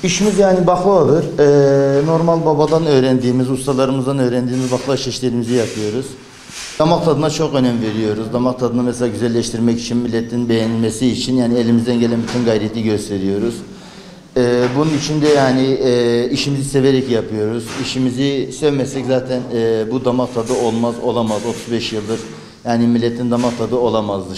İşimiz yani baklavadır. Normal babadan öğrendiğimiz, ustalarımızdan öğrendiğimiz baklava çeşitlerimizi yapıyoruz. Damak tadına çok önem veriyoruz. Damak tadını mesela güzelleştirmek için, milletin beğenilmesi için yani elimizden gelen bütün gayreti gösteriyoruz. Bunun için de yani işimizi severek yapıyoruz. İşimizi sevmesek zaten bu damak tadı olamaz. 35 yıldır yani milletin damak tadı olamazdı.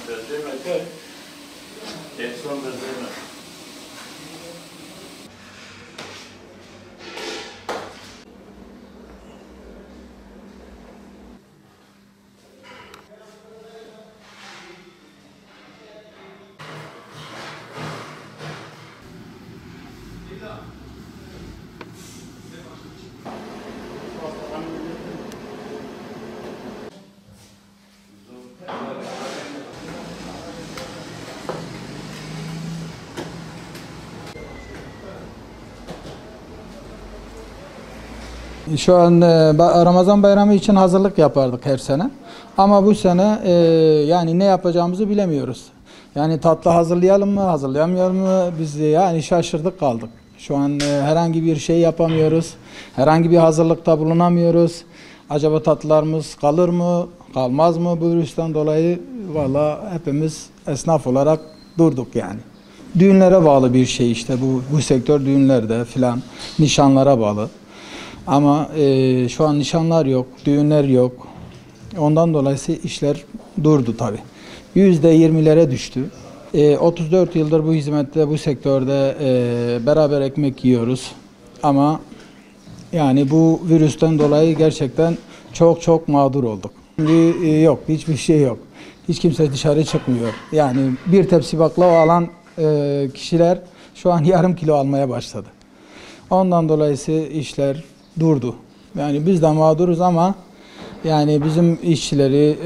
Bezirme, en son bezirme. Şu an Ramazan bayramı için hazırlık yapardık her sene. Ama bu sene yani ne yapacağımızı bilemiyoruz. Yani tatlı hazırlayalım mı, hazırlayamayalım mı? Biz yani şaşırdık kaldık. Şu an herhangi bir şey yapamıyoruz. Herhangi bir hazırlıkta bulunamıyoruz. Acaba tatlılarımız kalır mı, kalmaz mı bu virüsten dolayı? Valla hepimiz esnaf olarak durduk yani. Düğünlere bağlı bir şey işte bu sektör düğünlerde filan, nişanlara bağlı. Ama şu an nişanlar yok, düğünler yok. Ondan dolayı işler durdu tabii. %20'lere düştü. 34 yıldır bu hizmette, bu sektörde beraber ekmek yiyoruz. Ama yani bu virüsten dolayı gerçekten çok mağdur olduk. Şimdi yok, hiçbir şey yok. Hiç kimse dışarı çıkmıyor. Yani bir tepsi baklava alan kişiler şu an yarım kilo almaya başladı. Ondan dolayı işler durdu. Yani biz de mağduruz ama yani bizim işçileri,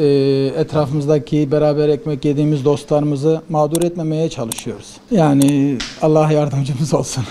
etrafımızdaki beraber ekmek yediğimiz dostlarımızı mağdur etmemeye çalışıyoruz. Yani Allah yardımcımız olsun.